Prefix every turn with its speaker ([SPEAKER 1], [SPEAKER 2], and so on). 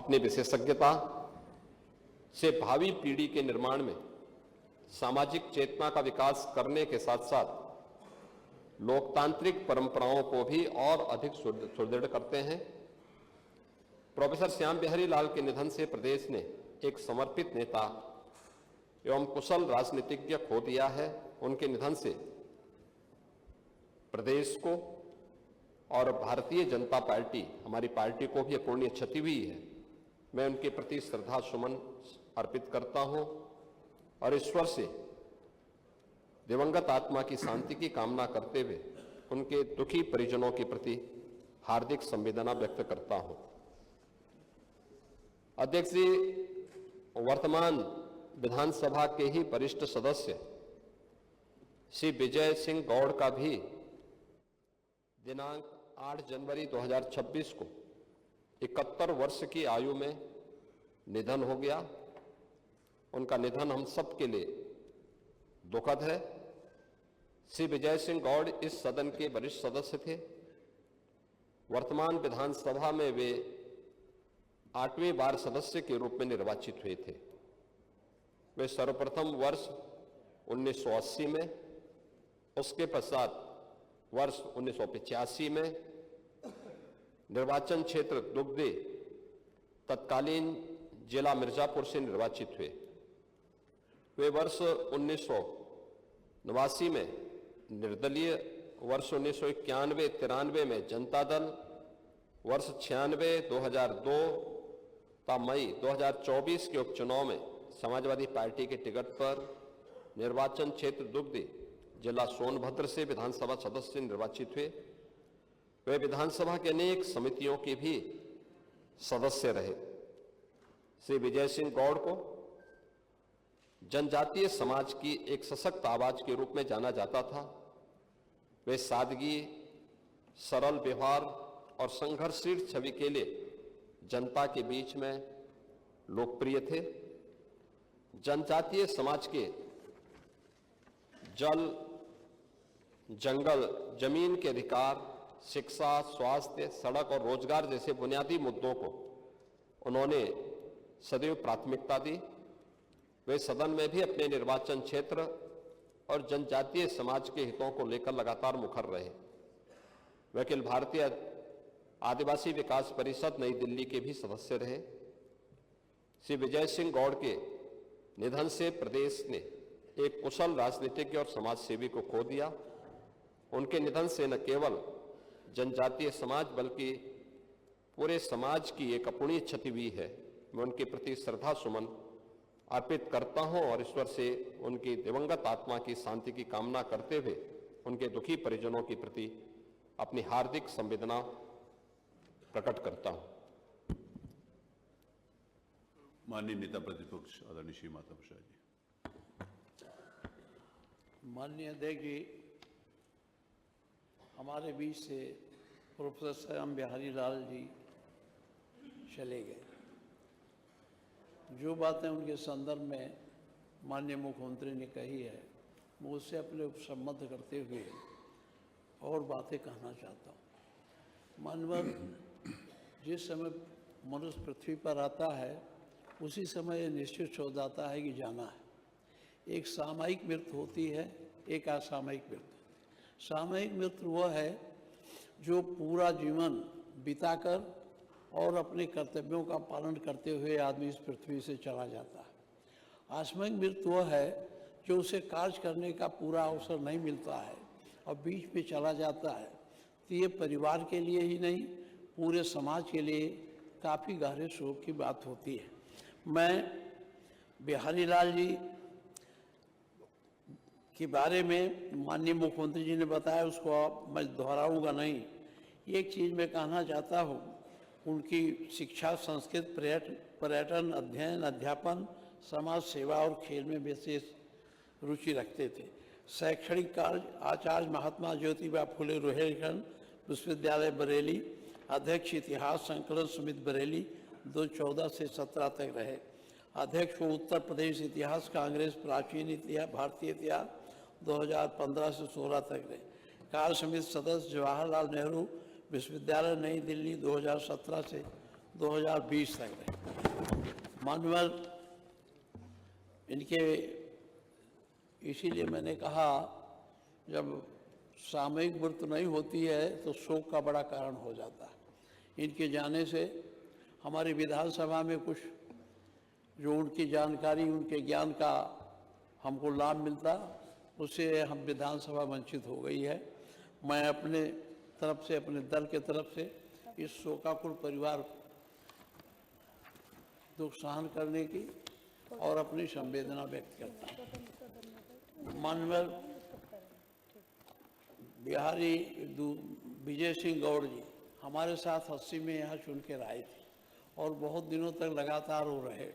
[SPEAKER 1] अपनी विशेषज्ञता से भावी पीढ़ी के निर्माण में सामाजिक चेतना का विकास करने के साथ साथ लोकतांत्रिक परंपराओं को भी और अधिक सुदृढ़ करते हैं। प्रोफेसर श्याम बिहारी लाल के निधन से प्रदेश ने एक समर्पित नेता एवं कुशल राजनीतिज्ञ खो दिया है। उनके निधन से प्रदेश को और भारतीय जनता पार्टी, हमारी पार्टी को भी अपूरणीय क्षति हुई है। मैं उनके प्रति श्रद्धा सुमन अर्पित करता हूं और ईश्वर से दिवंगत आत्मा की शांति की कामना करते हुए उनके दुखी परिजनों के प्रति हार्दिक संवेदना व्यक्त करता हूं। अध्यक्ष जी, वर्तमान विधानसभा के ही वरिष्ठ सदस्य श्री विजय सिंह गौड़ का भी दिनांक 8 जनवरी 2026 को 71 वर्ष की आयु में निधन हो गया। उनका निधन हम सब के लिए दुखद है। श्री विजय सिंह गौड़ इस सदन के वरिष्ठ सदस्य थे। वर्तमान विधानसभा में वे 8वें बार सदस्य के रूप में निर्वाचित हुए थे। वे सर्वप्रथम वर्ष 1980 में, उसके पश्चात वर्ष 1985 में निर्वाचन क्षेत्र दुग्धे तत्कालीन जिला मिर्जापुर से निर्वाचित हुए। वे वर्ष 1989 में निर्दलीय, वर्ष 1991-93 में जनता दल, वर्ष 96-2002 तथा मई 2024 के उपचुनाव में समाजवादी पार्टी के टिकट पर निर्वाचन क्षेत्र दुग्धे जिला सोनभद्र से विधानसभा सदस्य निर्वाचित हुए। वे विधानसभा के अनेक समितियों के भी सदस्य रहे। श्री विजय सिंह गौड़ को जनजातीय समाज की एक सशक्त आवाज के रूप में जाना जाता था। वे सादगी, सरल व्यवहार और संघर्षशील छवि के लिए जनता के बीच में लोकप्रिय थे। जनजातीय समाज के जल, जंगल, जमीन के अधिकार, शिक्षा, स्वास्थ्य, सड़क और रोजगार जैसे बुनियादी मुद्दों को उन्होंने सदैव प्राथमिकता दी। वे सदन में भी अपने निर्वाचन क्षेत्र और जनजातीय समाज के हितों को लेकर लगातार मुखर रहे। वे अखिल भारतीय आदिवासी विकास परिषद नई दिल्ली के भी सदस्य रहे। श्री विजय सिंह गौड़ के निधन से प्रदेश ने एक कुशल राजनीतिज्ञ और समाज सेवी को खो दिया। उनके निधन से न केवल जनजातीय समाज बल्कि पूरे समाज की एक अपूरणीय क्षति हुई है। मैं उनके प्रति श्रद्धा सुमन अर्पित करता हूं और ईश्वर से उनकी दिवंगत आत्मा की शांति की कामना करते हुए उनके दुखी परिजनों के प्रति अपनी हार्दिक संवेदना प्रकट करता हूं।
[SPEAKER 2] माननीय नेता प्रतिपक्ष आदरणीय श्री माता प्रसाद जी।
[SPEAKER 3] माननीय अध्यक्ष जी, हमारे बीच से प्रोफेसर श्याम बिहारी लाल जी चले गए। जो बातें उनके संदर्भ में माननीय मुख्यमंत्री ने कही है, मैं उससे अपने उपसंबद्ध करते हुए और बातें कहना चाहता हूँ। मानव जिस समय मनुष्य पृथ्वी पर आता है उसी समय ये निश्चित हो जाता है कि जाना है। एक सामयिक मृत्यु होती है, एक असामयिक मृत्यु। सामयिक मृत्यु वह है जो पूरा जीवन बिताकर और अपने कर्तव्यों का पालन करते हुए आदमी इस पृथ्वी से चला जाता है। असामयिक मृत्यु वह है जो उसे कार्य करने का पूरा अवसर नहीं मिलता है और बीच में चला जाता है। तो ये परिवार के लिए ही नहीं, पूरे समाज के लिए काफ़ी गहरे शोक की बात होती है। मैं बिहारी लाल जी के बारे में माननीय मुख्यमंत्री जी ने बताया, उसको मैं दोहराऊंगा नहीं। एक चीज़ मैं कहना चाहता हूँ, उनकी शिक्षा, संस्कृत, पर्यटन, अध्ययन, अध्यापन, समाज सेवा और खेल में विशेष रुचि रखते थे। शैक्षणिक कार्य आचार्य महात्मा ज्योतिबा फुले रुहेलखंड विश्वविद्यालय बरेली, अध्यक्ष इतिहास संकलन समिति बरेली 2014 से 17 तक रहे। अध्यक्ष को उत्तर प्रदेश इतिहास कांग्रेस प्राचीन इतिहास भारतीय इतिहास 2015 से 16 तक रहे। कार्य समिति सदस्य जवाहरलाल नेहरू विश्वविद्यालय नई दिल्ली 2017 से 2020 तक रहे। माननीय इनके इसीलिए मैंने कहा जब सामूहिक मृत्यु नहीं होती है तो शोक का बड़ा कारण हो जाता है। इनके जाने से हमारी विधानसभा में कुछ जो उनकी जानकारी उनके ज्ञान का हमको लाभ मिलता, उससे हम विधानसभा वंचित हो गई है। मैं अपने तरफ से, अपने दल के तरफ से इस शोकाकुल परिवार दुख सहन करने की और अपनी संवेदना व्यक्त करता हूँ। माननीय बिहारी विजय सिंह गौड़ जी हमारे साथ 80 में यहाँ चुन के आए थे और बहुत दिनों तक लगातार वो रहे।